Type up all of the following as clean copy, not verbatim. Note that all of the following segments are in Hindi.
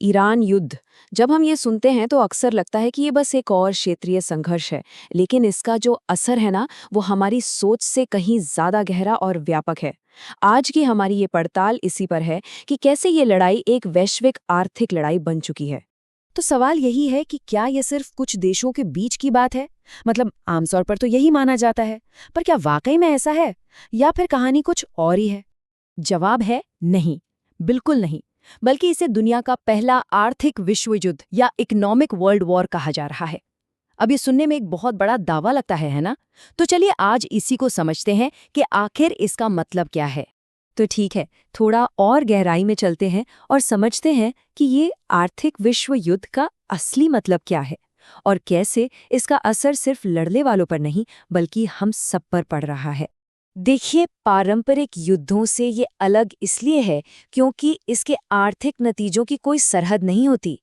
ईरान युद्ध। जब हम ये सुनते हैं तो अक्सर लगता है कि ये बस एक और क्षेत्रीय संघर्ष है, लेकिन इसका जो असर है ना, वो हमारी सोच से कहीं ज्यादा गहरा और व्यापक है। आज की हमारी ये पड़ताल इसी पर है कि कैसे ये लड़ाई एक वैश्विक आर्थिक लड़ाई बन चुकी है। तो सवाल यही है कि क्या ये सिर्फ कुछ देशों के बीच की बात है। मतलब आमतौर पर तो यही माना जाता है, पर क्या वाकई में ऐसा है या फिर कहानी कुछ और ही है? जवाब है नहीं, बिल्कुल नहीं। बल्कि इसे दुनिया का पहला आर्थिक विश्व युद्ध या इकोनॉमिक वर्ल्ड वॉर कहा जा रहा है। अब ये सुनने में एक बहुत बड़ा दावा लगता है ना? तो चलिए आज इसी को समझते हैं कि आखिर इसका मतलब क्या है। तो ठीक है, थोड़ा और गहराई में चलते हैं और समझते हैं कि ये आर्थिक विश्व युद्ध का असली मतलब क्या है और कैसे इसका असर सिर्फ लड़ने वालों पर नहीं बल्कि हम सब पर पड़ रहा है। देखिए, पारंपरिक युद्धों से ये अलग इसलिए है क्योंकि इसके आर्थिक नतीजों की कोई सरहद नहीं होती।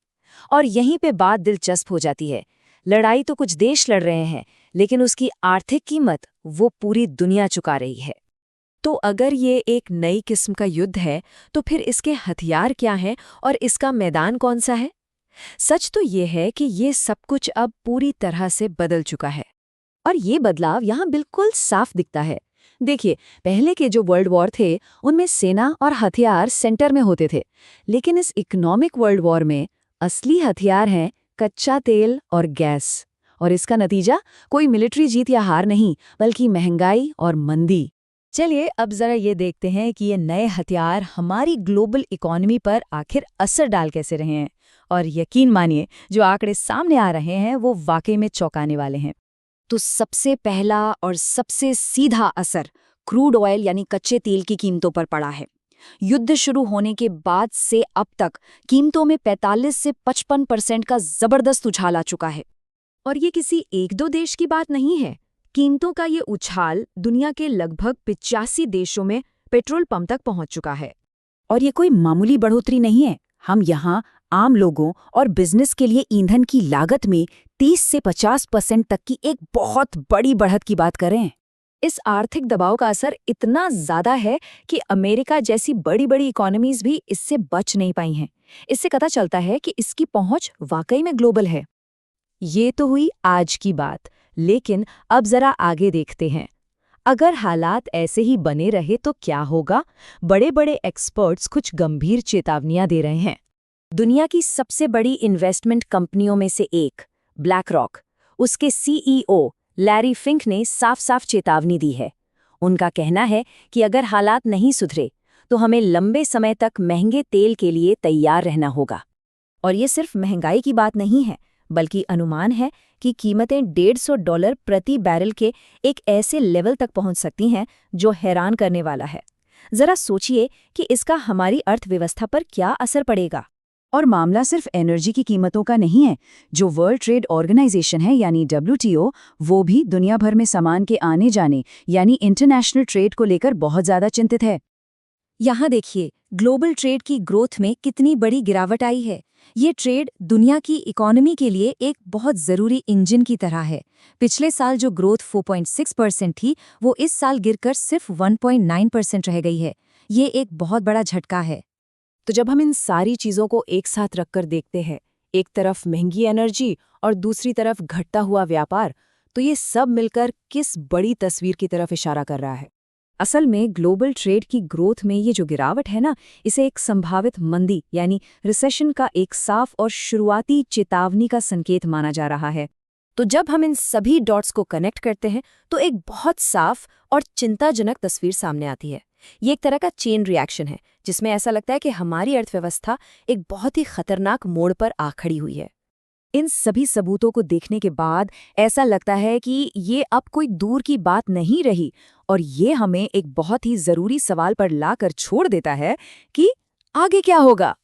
और यहीं पे बात दिलचस्प हो जाती है। लड़ाई तो कुछ देश लड़ रहे हैं, लेकिन उसकी आर्थिक कीमत वो पूरी दुनिया चुका रही है। तो अगर ये एक नई किस्म का युद्ध है, तो फिर इसके हथियार क्या हैं और इसका मैदान कौन सा है? सच तो ये है कि ये सब कुछ अब पूरी तरह से बदल चुका है। और ये बदलाव यहाँ बिल्कुल साफ दिखता है। देखिए, पहले के जो वर्ल्ड वॉर थे, उनमें सेना और हथियार सेंटर में होते थे। लेकिन इस इकोनॉमिक वर्ल्ड वॉर में असली हथियार हैं कच्चा तेल और गैस। और इसका नतीजा कोई मिलिट्री जीत या हार नहीं, बल्कि महंगाई और मंदी। चलिए अब जरा ये देखते हैं कि ये नए हथियार हमारी ग्लोबल इकोनॉमी पर आखिर असर डाल कैसे रहे हैं। और यकीन मानिए, जो आंकड़े सामने आ रहे हैं वो वाकई में चौंकाने वाले हैं। तो सबसे पहला और सबसे सीधा असर क्रूड ऑयल यानी कच्चे तेल की कीमतों पर पड़ा है। युद्ध शुरू होने के बाद से अब तक कीमतों में 45 से 55% का जबरदस्त उछाल आ चुका है। और ये किसी एक दो देश की बात नहीं है। कीमतों का ये उछाल दुनिया के लगभग 85 देशों में पेट्रोल पंप तक पहुंच चुका है। और ये कोई मामूली बढ़ोतरी नहीं है। हम यहाँ आम लोगों और बिजनेस के लिए ईंधन की लागत में 30 से 50% तक की एक बहुत बड़ी बढ़त की बात करें। इस आर्थिक दबाव का असर इतना ज्यादा है कि अमेरिका जैसी बड़ी बड़ी इकोनॉमीज भी इससे बच नहीं पाई हैं। इससे पता चलता है कि इसकी पहुंच वाकई में ग्लोबल है। ये तो हुई आज की बात, लेकिन अब जरा आगे देखते हैं। अगर हालात ऐसे ही बने रहे तो क्या होगा? बड़े बड़े एक्सपर्ट्स कुछ गंभीर चेतावनियां दे रहे हैं। दुनिया की सबसे बड़ी इन्वेस्टमेंट कंपनियों में से एक ब्लैक रॉक, उसके सीईओ लैरी फिंक ने साफ साफ चेतावनी दी है। उनका कहना है कि अगर हालात नहीं सुधरे तो हमें लंबे समय तक महंगे तेल के लिए तैयार रहना होगा। और ये सिर्फ महंगाई की बात नहीं है, बल्कि अनुमान है कि कीमतें $150 प्रति बैरल के एक ऐसे लेवल तक पहुंच सकती हैं जो हैरान करने वाला है। जरा सोचिए कि इसका हमारी अर्थव्यवस्था पर क्या असर पड़ेगा। और मामला सिर्फ एनर्जी की कीमतों का नहीं है। जो वर्ल्ड ट्रेड ऑर्गेनाइजेशन है यानी WTO, वो भी दुनिया भर में सामान के आने जाने यानी इंटरनेशनल ट्रेड को लेकर बहुत ज्यादा चिंतित है। यहाँ देखिए, ग्लोबल ट्रेड की ग्रोथ में कितनी बड़ी गिरावट आई है। ये ट्रेड दुनिया की इकोनॉमी के लिए एक बहुत ज़रूरी इंजन की तरह है। पिछले साल जो ग्रोथ 4.6% थी, वो इस साल गिरकर सिर्फ 1.9% रह गई है। ये एक बहुत बड़ा झटका है। तो जब हम इन सारी चीज़ों को एक साथ रखकर देखते हैं, एक तरफ महंगी एनर्जी और दूसरी तरफ घटता हुआ व्यापार, तो ये सब मिलकर किस बड़ी तस्वीर की तरफ इशारा कर रहा है। असल में ग्लोबल ट्रेड की ग्रोथ में ये जो गिरावट है ना, इसे एक संभावित मंदी यानी रिसेशन का एक साफ और शुरुआती चेतावनी का संकेत माना जा रहा है। तो जब हम इन सभी डॉट्स को कनेक्ट करते हैं तो एक बहुत साफ और चिंताजनक तस्वीर सामने आती है। ये एक तरह का चेन रिएक्शन है, जिसमें ऐसा लगता है कि हमारी अर्थव्यवस्था एक बहुत ही खतरनाक मोड़ पर आ खड़ी हुई है। इन सभी सबूतों को देखने के बाद ऐसा लगता है कि ये अब कोई दूर की बात नहीं रही, और ये हमें एक बहुत ही ज़रूरी सवाल पर लाकर छोड़ देता है कि आगे क्या होगा।